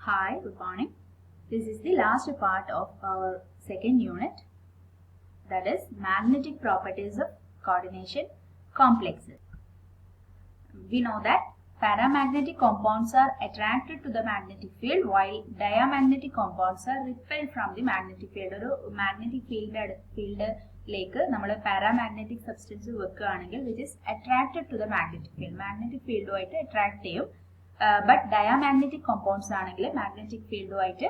Hi, good morning. This is the last part of our second unit, that is magnetic properties of coordination complexes. We know that paramagnetic compounds are attracted to the magnetic field while diamagnetic compounds are repelled from the magnetic field. ഒരു magnetic ഫീൽഡിലേക്ക് നമ്മൾ paramagnetic substance വെക്കുകയാണെങ്കിൽ which is attracted to the magnetic field. Magnetic ഫീൽഡുമായിട്ട് attract ചെയ്യും. But diamagnetic compounds ആണെങ്കിൽ magnetic ഫീൽഡുമായിട്ട്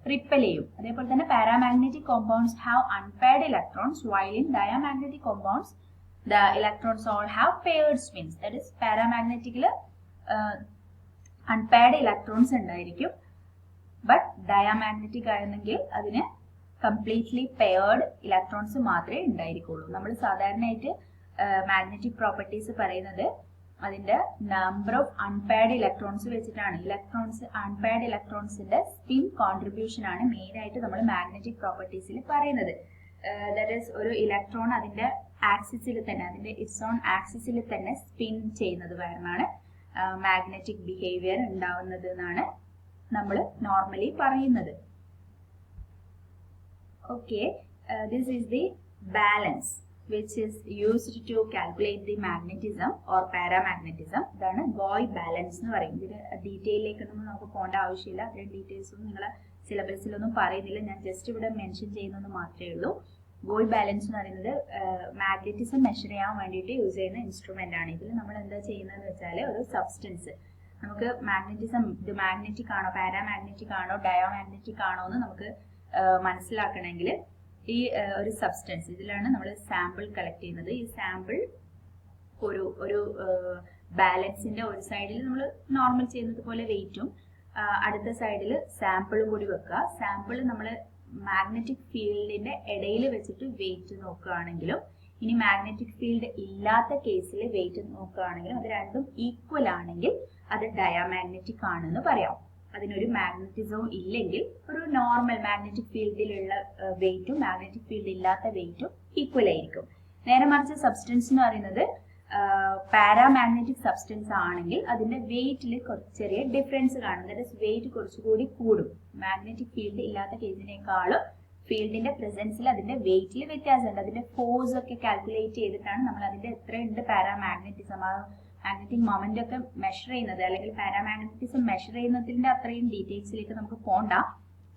repel ചെയ്യും. അതേപോലെ തന്നെ paramagnetic compounds have unpaired electrons while in diamagnetic compounds the electrons all have paired spins. That is paramagnetic unpaired electrons ഉണ്ടായിരിക്കും. But diamagnetic ആയിരുന്നെങ്കിൽ അതിന് കംപ്ലീറ്റ്ലി പെയർഡ് ഇലക്ട്രോൺസ് മാത്രമേ ഉണ്ടായിരിക്കുള്ളൂ. നമ്മൾ സാധാരണയായിട്ട് മാഗ്നറ്റിക് പ്രോപ്പർട്ടീസ് പറയുന്നത് അതിന്റെ നമ്പർ ഓഫ് അൺപെയർഡ് ഇലക്ട്രോൺസ് വെച്ചിട്ടാണ്. Unpaired ഇലക്ട്രോൺസിന്റെ spin contribution ആണ് മെയിൻ ആയിട്ട് നമ്മൾ മാഗ്നറ്റിക് പ്രോപ്പർട്ടീസിൽ പറയുന്നത്. ദാറ്റ് ഈസ് ഒരു ഇലക്ട്രോൺ അതിന്റെ ആക്സിസിൽ തന്നെ, അതിന്റെ ഇറ്റ്സ് ഓൺ ആക്സിസിൽ തന്നെ സ്പിൻ ചെയ്യുന്നത് കാരണമാണ് മാഗ്നറ്റിക് ബിഹേവിയർ ഉണ്ടാവുന്നത് എന്നാണ് നമ്മൾ നോർമലി പറയുന്നത്. Okay, this is the balance which is used to calculate the magnetism or paramagnetism. ഇതാണ് ഗോയ് ബാലൻസ് എന്ന് പറയും. ഇതിന് ഡീറ്റെയിലേക്കൊന്നും നമുക്ക് പോകേണ്ട ആവശ്യമില്ല. അതിന്റെ ഡീറ്റെയിൽസ് ഒന്നും നിങ്ങളെ സിലബസിലൊന്നും പറയുന്നില്ല. ഞാൻ ജസ്റ്റ് ഇവിടെ മെൻഷൻ ചെയ്യുന്നത് മാത്രമേ ഉള്ളൂ. ഗോയ് ബാലൻസ് എന്ന് പറയുന്നത് മാഗ്നറ്റിസം മെഷർ ചെയ്യാൻ വേണ്ടിയിട്ട് യൂസ് ചെയ്യുന്ന ഇൻസ്ട്രുമെന്റ് ആണ്. ഇതിൽ നമ്മൾ എന്താ ചെയ്യുന്നതെന്ന് വെച്ചാൽ ഒരു സബ്സ്റ്റൻസ് നമുക്ക് മാഗ്നറ്റിസം ഇത് മാഗ്നറ്റിക് ആണോ പാരാമാഗ്നറ്റിക് ആണോ ഡയോമാഗ്നറ്റിക് ആണോ എന്ന് നമുക്ക് മനസ്സിലാക്കണമെങ്കിൽ ഈ ഒരു സബ്സ്റ്റൻസ് ഇതിലാണ് നമ്മൾ സാമ്പിൾ കളക്ട് ചെയ്യുന്നത്. ഈ സാമ്പിൾ ഒരു ബാലൻസിന്റെ ഒരു സൈഡിൽ നമ്മൾ നോർമൽ ചെയ്യുന്നത് പോലെ വെയിറ്റും അടുത്ത സൈഡിൽ സാമ്പിളും കൂടി വെക്കുക. സാമ്പിൾ നമ്മൾ മാഗ്നറ്റിക് ഫീൽഡിന്റെ ഇടയിൽ വെച്ചിട്ട് വെയിറ്റ് നോക്കുകയാണെങ്കിലും ഇനി മാഗ്നറ്റിക് ഫീൽഡ് ഇല്ലാത്ത കേസിൽ വെയിറ്റ് നോക്കുകയാണെങ്കിലും അത് രണ്ടും ഈക്വൽ ആണെങ്കിൽ അത് ഡയാമാഗ്നറ്റിക് ആണെന്ന് പറയാം. അതിനൊരു മാഗ്നറ്റിസവും ഇല്ലെങ്കിൽ ഒരു നോർമൽ മാഗ്നറ്റിക് ഫീൽഡിലുള്ള വെയിറ്റും മാഗ്നറ്റിക് ഫീൽഡ് ഇല്ലാത്ത വെയിറ്റും ഈക്വൽ ആയിരിക്കും. നേരെ മറിച്ച് സബ്സ്റ്റൻസ് എന്ന് പറയുന്നത് പാരാമാഗ്നറ്റിക് സബ്സ്റ്റൻസ് ആണെങ്കിൽ അതിന്റെ വെയിറ്റിൽ കുറച്ച് ചെറിയ ഡിഫറൻസ് കാണും. ദാറ്റ് ഈസ് വെയിറ്റ് കുറച്ചുകൂടി കൂടും. മാഗ്നറ്റിക് ഫീൽഡ് ഇല്ലാത്ത കേസിനേക്കാളും ഫീൽഡിന്റെ പ്രസൻസിൽ അതിന്റെ വെയിറ്റിൽ വ്യത്യാസമുണ്ട്. അതിന്റെ ഫോഴ്സ് ഒക്കെ കാൽക്കുലേറ്റ് ചെയ്തിട്ടാണ് നമ്മൾ അതിന്റെ എത്രയുണ്ട് പാരാമാഗ്നറ്റിസം മാഗ്നറ്റിക് മൊമെന്റ് ഒക്കെ മെഷർ ചെയ്യുന്നത്. അല്ലെങ്കിൽ പാരാമാഗ്നറ്റിസം മെഷർ ചെയ്യുന്നതിന്റെ അത്രയും ഡീറ്റെയിൽസിലേക്ക് നമുക്ക് പോണ്ട.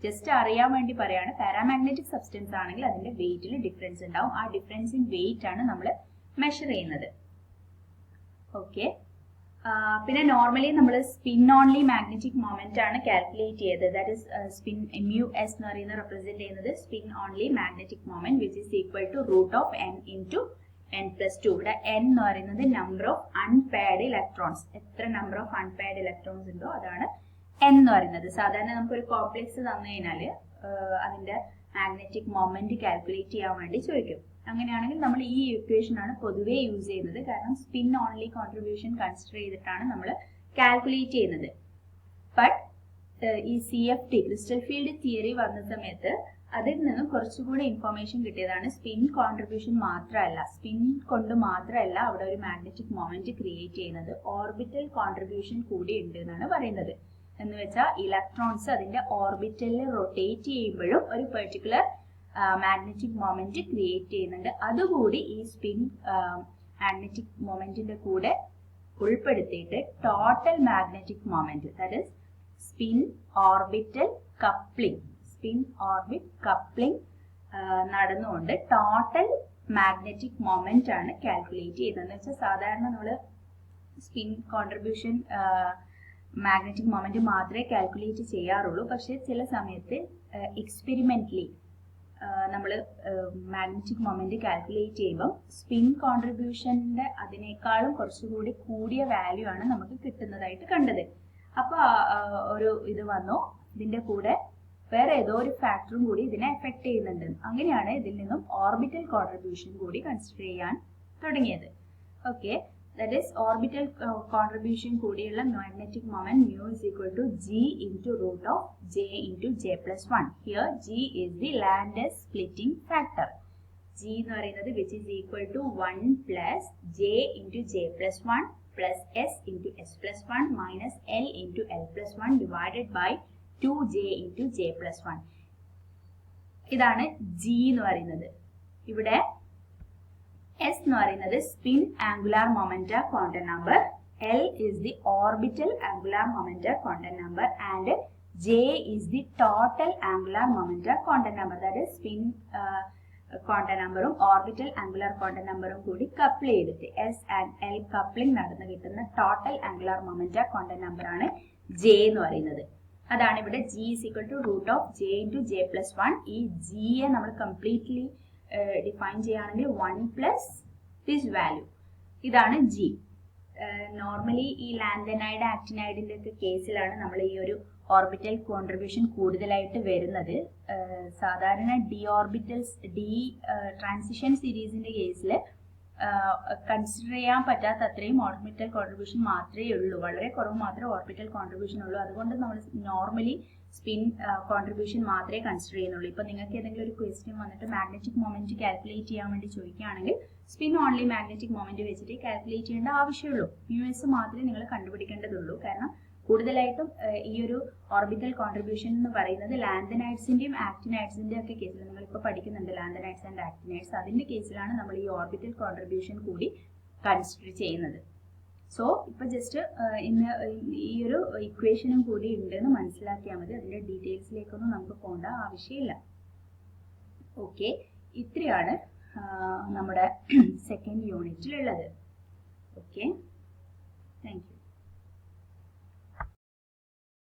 ജസ്റ്റ് അറിയാൻ വേണ്ടി പറയാണ്. പാരാമാഗ്നറ്റിക് സബ്സ്റ്റൻസ് ആണെങ്കിൽ അതിന്റെ വെയിറ്റിൽ ഡിഫറൻസ് ഉണ്ടാവും. ആ ഡിഫറൻസ് ഇൻ വെയിറ്റ് ആണ് നമ്മൾ മെഷർ ചെയ്യുന്നത്. ഓക്കെ, പിന്നെ നോർമലി നമ്മൾ സ്പിൻ ഓൺലി മാഗ്നറ്റിക് മൊമെന്റ് ആണ് കാൽക്കുലേറ്റ് ചെയ്തത്. That is spin mu s എന്ന് പറയുന്നത് റെപ്രസെന്റ് ചെയ്യുന്നത് spin only magnetic moment which is equal to root of n into n+2. ഇവിടെ n എന്ന് പറയുന്നത് നമ്പർ ഓഫ് അൺപെയർഡ് ഇലക്ട്രോൺസ്. എത്ര നമ്പർ ഓഫ് അൺപെയർഡ് ഇലക്ട്രോൺസ് ഉണ്ടോ അതാണ് n എന്ന് പറയുന്നത്. സാധാരണ നമുക്കൊരു കോംപ്ലക്സ് തന്നു കഴിഞ്ഞാൽ അതിന്റെ മാഗ്നറ്റിക് മൊമെന്റ് കാൽക്കുലേറ്റ് ചെയ്യാൻ വേണ്ടി ചോദിക്കും. അങ്ങനെയാണെങ്കിൽ നമ്മൾ ഈ ഇക്വേഷൻ ആണ് പൊതുവേ യൂസ് ചെയ്യുന്നത്. കാരണം സ്പിൻ ഓൺലി കോൺട്രിബ്യൂഷൻ കൺസിഡർ ചെയ്തിട്ടാണ് നമ്മൾ കാൽക്കുലേറ്റ് ചെയ്യുന്നത്. ബട്ട് ഈ CFT ക്രിസ്റ്റൽ ഫീൽഡ് തിയറി വന്ന സമയത്ത് അതിൽ നിന്നും കുറച്ചുകൂടി ഇൻഫർമേഷൻ കിട്ടിയതാണ്. സ്പിൻ കോൺട്രിബ്യൂഷൻ മാത്രമല്ല, സ്പിൻ കൊണ്ട് മാത്രമല്ല അവിടെ ഒരു മാഗ്നറ്റിക് മൊമെന്റ് ക്രിയേറ്റ് ചെയ്യുന്നത്, ഓർബിറ്റൽ കോൺട്രിബ്യൂഷൻ കൂടി ഉണ്ട് എന്നാണ് പറയുന്നത്. എന്ന് വെച്ചാൽ ഇലക്ട്രോൺസ് അതിന്റെ ഓർബിറ്റലിൽ റൊട്ടേറ്റ് ചെയ്യുമ്പോഴും ഒരു പെർട്ടിക്കുലർ മാഗ്നറ്റിക് മൊമെന്റ് ക്രിയേറ്റ് ചെയ്യുന്നുണ്ട്. അതുകൂടി ഈ സ്പിൻ മാഗ്നറ്റിക് മൊമെന്റിന്റെ കൂടെ ഉൾപ്പെടുത്തിയിട്ട് total magnetic moment that is spin orbital coupling നടന്നുകൊണ്ട് ടോട്ടൽ മാഗ്നറ്റിക് മൊമെന്റ് ആണ് കാൽക്കുലേറ്റ് ചെയ്യുന്നത്. എന്ന് വെച്ചാൽ സാധാരണ നമ്മൾ സ്പിൻ കോൺട്രിബ്യൂഷൻ മാഗ്നറ്റിക് മൊമെന്റ് മാത്രമേ കാൽക്കുലേറ്റ് ചെയ്യാറുള്ളൂ. പക്ഷെ ചില സമയത്ത് എക്സ്പെരിമെന്റലി നമ്മൾ മാഗ്നറ്റിക് മൊമെന്റ് കാൽക്കുലേറ്റ് ചെയ്യുമ്പോൾ സ്പിൻ കോൺട്രിബ്യൂഷന്റെ അതിനേക്കാളും കുറച്ചുകൂടി കൂടിയ വാല്യൂ ആണ് നമുക്ക് കിട്ടുന്നതായിട്ട് കണ്ടത്. അപ്പൊ ഒരു ഇത് വന്നു, ഇതിന്റെ കൂടെ വേറെ ഏതോ ഒരു ഫാക്ടറും കൂടി ഇതിനെ എഫക്ട് ചെയ്യുന്നുണ്ട്. അങ്ങനെയാണ് ഇതിൽ നിന്നും ഓർബിറ്റൽ കോൺട്രിബ്യൂഷൻ കൂടി കൺസിഡർ ചെയ്യാൻ തുടങ്ങിയത്. Okay, that is orbital contribution കൂടിയുള്ള magnetic moment mu is equal to g into root of j into j+1. Here g is the Landis splitting factor. g എന്ന് പറയുന്നത് which is equal to 1 plus j into j+1 plus s into s+1 minus l into l+1 divided by 2j into j plus 1. ഇതാണ് G എന്ന് പറയുന്നത്. ഇവിടെ S എന്ന് പറയുന്നത് spin angular momentum quantum number, L is the orbital angular momentum quantum number, and J is the total angular momentum quantum number. That is spin quantum number orbital angular quantum number കൂടി couple ചെയ്തിട്ട് S and L coupling നടന്ന് കിട്ടുന്ന total angular momentum quantum number ആണ് J എന്ന് പറയുന്നത്. അതാണ് ഇവിടെ G is equal to root of J into J plus 1. ഈ G യെ നമ്മൾ completely ഡിഫൈൻ ചെയ്യുകയാണെങ്കിൽ 1 പ്ലസ് ദിസ് വാല്യൂ, ഇതാണ് G. നോർമലി ഈ ലാന്തനൈഡ് ആക്ടിനൈഡിന്റെ ഒക്കെ കേസിലാണ് നമ്മൾ ഈ ഒരു ഓർബിറ്റൽ കോൺട്രിബ്യൂഷൻ കൂടുതലായിട്ട് വരുന്നത്. സാധാരണ ഡി ഓർബിറ്റൽസ് ട്രാൻസിഷൻ സീരീസിന്റെ കേസിൽ കൺസിഡർ ചെയ്യാൻ പറ്റാത്ത അത്രയും ഓർബിറ്റൽ കോൺട്രിബ്യൂഷൻ മാത്രമേ ഉള്ളൂ, വളരെ കുറവ് മാത്രമേ ഓർബിറ്റൽ കോൺട്രിബ്യൂഷൻ ഉള്ളൂ. അതുകൊണ്ട് നമ്മൾ നോർമലി സ്പിൻ കോൺട്രിബ്യൂഷൻ മാത്രമേ കൺസിഡർ ചെയ്യുന്നുള്ളൂ. ഇപ്പൊ നിങ്ങൾക്ക് ഏതെങ്കിലും ഒരു ക്വസ്റ്റ്യൻ വന്നിട്ട് മാഗ്നറ്റിക് മൊമെന്റ് കാൽക്കുലേറ്റ് ചെയ്യാൻ വേണ്ടി ചോദിക്കുകയാണെങ്കിൽ സ്പിൻ ഓൺലി മാഗ്നറ്റിക് മൊമെന്റ് വെച്ചിട്ട് കാൽക്കുലേറ്റ് ചെയ്യേണ്ട ആവശ്യമുള്ളൂ. മ്യൂഎസ് മാത്രമേ നിങ്ങൾ കണ്ടുപിടിക്കേണ്ടതുള്ളൂ. കാരണം കൂടുതലായിട്ടും ഈ ഒരു ഓർബിറ്റൽ കോൺട്രിബ്യൂഷൻ എന്ന് പറയുന്നത് ലാന്തനൈഡ്സിന്റെയും ആക്ടിനൈഡ്സിന്റെയും ഒക്കെ കേസിൽ നിങ്ങളിപ്പോൾ പഠിക്കുന്നുണ്ട്, ലാന്തനൈഡ്സ് ആൻഡ് ആക്ടിനൈഡ്സ്, അതിന്റെ കേസിലാണ് നമ്മൾ ഈ ഓർബിറ്റൽ കോൺട്രിബ്യൂഷൻ കൂടി കൺസിഡർ ചെയ്യുന്നത്. സോ ഇപ്പൊ ജസ്റ്റ് ഇന്ന് ഈ ഒരു ഇക്വേഷനും കൂടി ഉണ്ടെന്ന് മനസ്സിലാക്കിയാൽ മതി. അതിന്റെ ഡീറ്റെയിൽസിലേക്കൊന്നും നമുക്ക് പോകേണ്ട ആവശ്യമില്ല. ഓക്കെ, ഇത്രയാണ് നമ്മുടെ സെക്കൻഡ് യൂണിറ്റിലുള്ളത്. Okay, thank U.